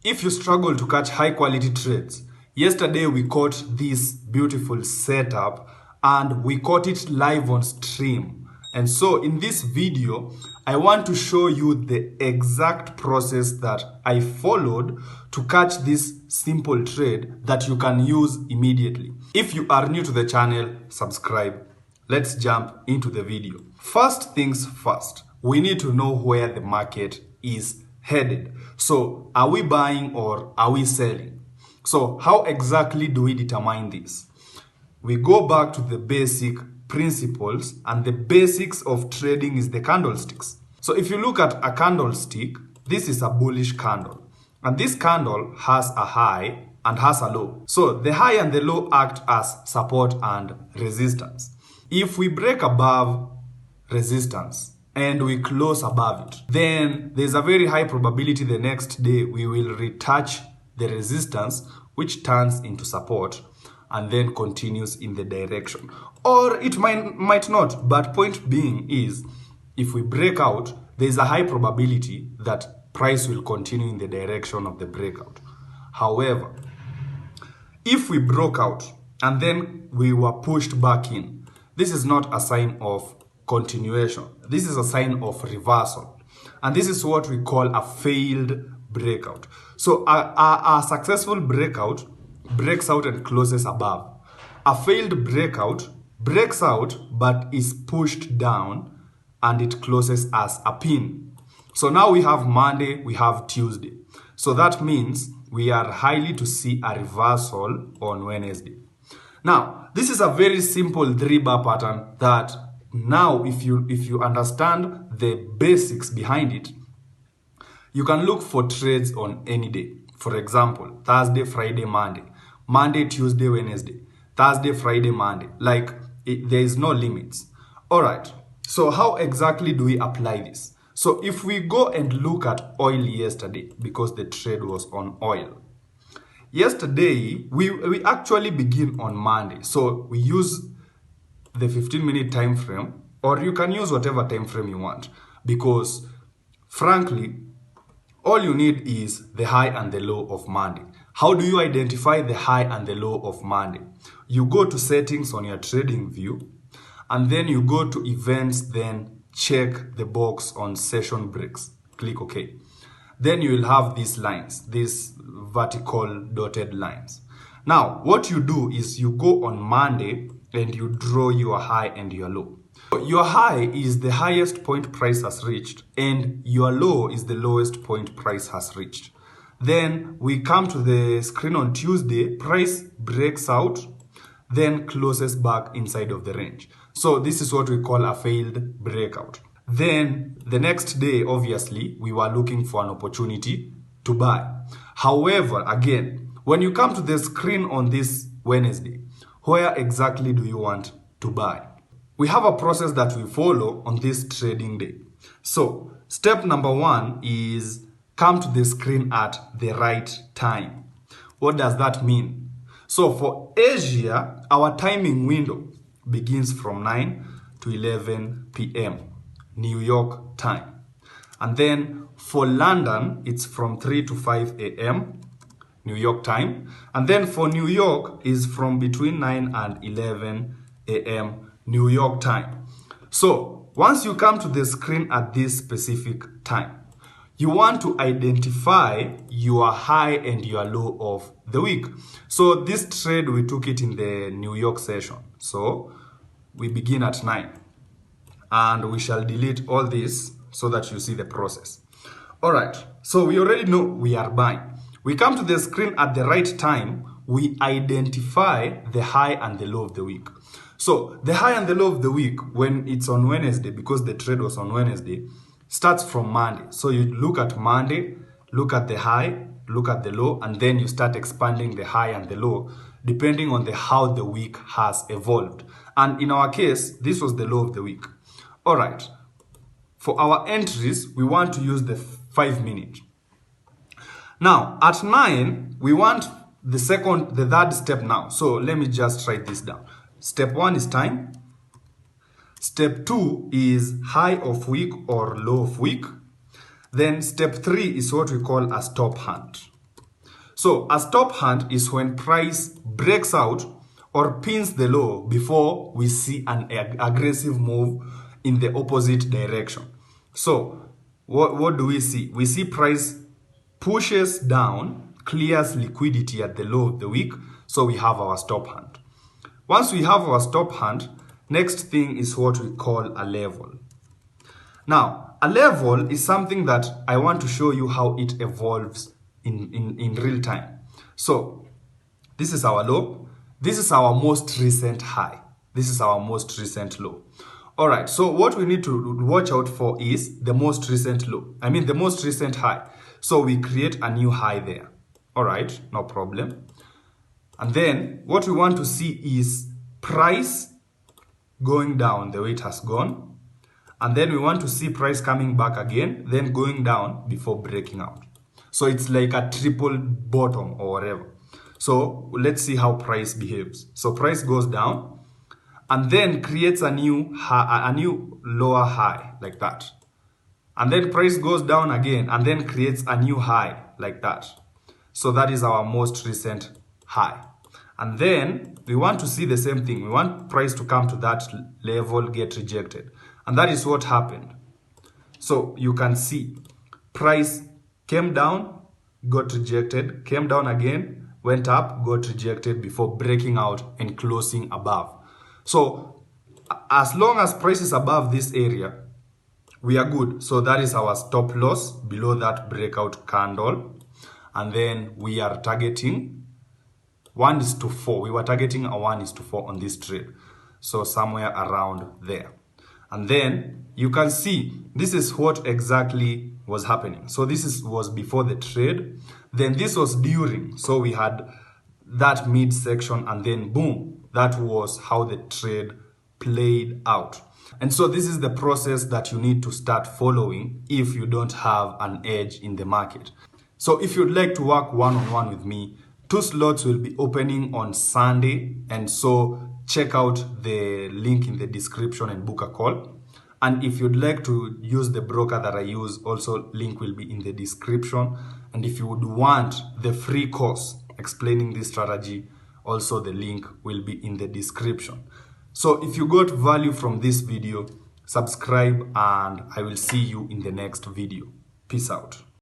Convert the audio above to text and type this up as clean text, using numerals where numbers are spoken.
If you struggle to catch high quality trades, yesterday we caught this beautiful setup and we caught it live on stream. And so in this video, I want to show you the exact process that I followed to catch this simple trade that you can use immediately. If you are new to the channel, subscribe. Let's jump into the video. First things first, we need to know where the market is headed. So are we buying or are we selling? So how exactly do we determine this? We go back to the basic principles, and the basics of trading is the candlesticks. So if you look at a candlestick, this is a bullish candle, and this candle has a high and has a low. So the high and the low act as support and resistance. If we break above resistance and we close above it, then there's a very high probability the next day we will retouch the resistance, which turns into support and then continues in the direction. Or it might not, but point being is, if we break out, there's a high probability that price will continue in the direction of the breakout. However, if we broke out and then we were pushed back in, this is not a sign of continuation. This is a sign of reversal. And this is what we call a failed breakout. So a successful breakout breaks out and closes above. A failed breakout breaks out but is pushed down and it closes as a pin. So now we have Monday, we have Tuesday. So that means we are highly to see a reversal on Wednesday. Now, this is a very simple 3-bar pattern that now if you understand the basics behind it, you can look for trades on any day. For example, Thursday, Friday, Monday. Monday, Tuesday, Wednesday. Thursday, Friday, Monday. There is no limits. All right. So how exactly do we apply this? So if we go and look at oil yesterday, because the trade was on oil. Yesterday, we actually begin on Monday. So we use the 15-minute time frame, or you can use whatever time frame you want, because frankly, all you need is the high and the low of Monday. How do you identify the high and the low of Monday? You go to settings on your trading view, and then you go to events, then check the box on session breaks. Click OK. Then you will have these lines, these vertical dotted lines. Now, what you do is you go on Monday and you draw your high and your low. Your high is the highest point price has reached, and your low is the lowest point price has reached. Then we come to the screen on Tuesday, price breaks out, then closes back inside of the range. So this is what we call a failed breakout. Then the next day, obviously, we were looking for an opportunity to buy. However, again, when you come to the screen on this Wednesday, where exactly do you want to buy? We have a process that we follow on this trading day. So step number 1 is come to the screen at the right time. What does that mean? So for Asia, our timing window begins from 9 to 11 p.m. New York time. And then for London, it's from 3 to 5 a.m. New York time. And then for New York is from between 9 and 11 a.m. New York time. So once you come to the screen at this specific time, you want to identify your high and your low of the week. So this trade, we took it in the New York session. So we begin at 9. And we shall delete all this so that you see the process. All right. So we already know we are buying. We come to the screen at the right time. We identify the high and the low of the week. So the high and the low of the week, when it's on Wednesday, because the trade was on Wednesday, starts from Monday. So you look at Monday, look at the high, look at the low, and then you start expanding the high and the low, depending on how the week has evolved. And in our case, this was the low of the week. All right. For our entries, we want to use the 5-minute. Now, at 9, we want the third step now. So let me just write this down. Step 1 is time. Step 2 is high of week or low of week. Then step 3 is what we call a stop hunt. So a stop hunt is when price breaks out or pins the low before we see an aggressive move in the opposite direction. So what do we see? We see price pushes down, clears liquidity at the low of the week, so we have our stop hunt. Once we have our stop hunt, next thing is what we call a level. Now, a level is something that I want to show you how it evolves in real time. So, this is our low. This is our most recent high. This is our most recent low. All right, so what we need to watch out for is the most recent low. I mean the most recent high. So we create a new high there. All right, no problem. And then what we want to see is price going down the way it has gone. And then we want to see price coming back again, then going down before breaking out. So it's like a triple bottom or whatever. So let's see how price behaves. So price goes down and then creates a new high, a new lower high like that. And then price goes down again and then creates a new high like that. So that is our most recent high. And then we want to see the same thing. We want price to come to that level, get rejected. And that is what happened. So you can see price came down, got rejected, came down again, went up, got rejected before breaking out and closing above. So as long as price is above this area, we are good. So that is our stop loss below that breakout candle. And then we are targeting 1:4. We were targeting a 1:4 on this trade. So somewhere around there. And then you can see this is what exactly was happening. So this was before the trade. Then this was during. So we had that midsection and then boom, that was how the trade played out. And so this is the process that you need to start following if you don't have an edge in the market. So if you'd like to work one-on-one with me, 2 slots will be opening on Sunday. And so check out the link in the description and book a call. And if you'd like to use the broker that I use, also link will be in the description. And if you would want the free course explaining this strategy, also the link will be in the description. So if you got value from this video, subscribe and I will see you in the next video. Peace out.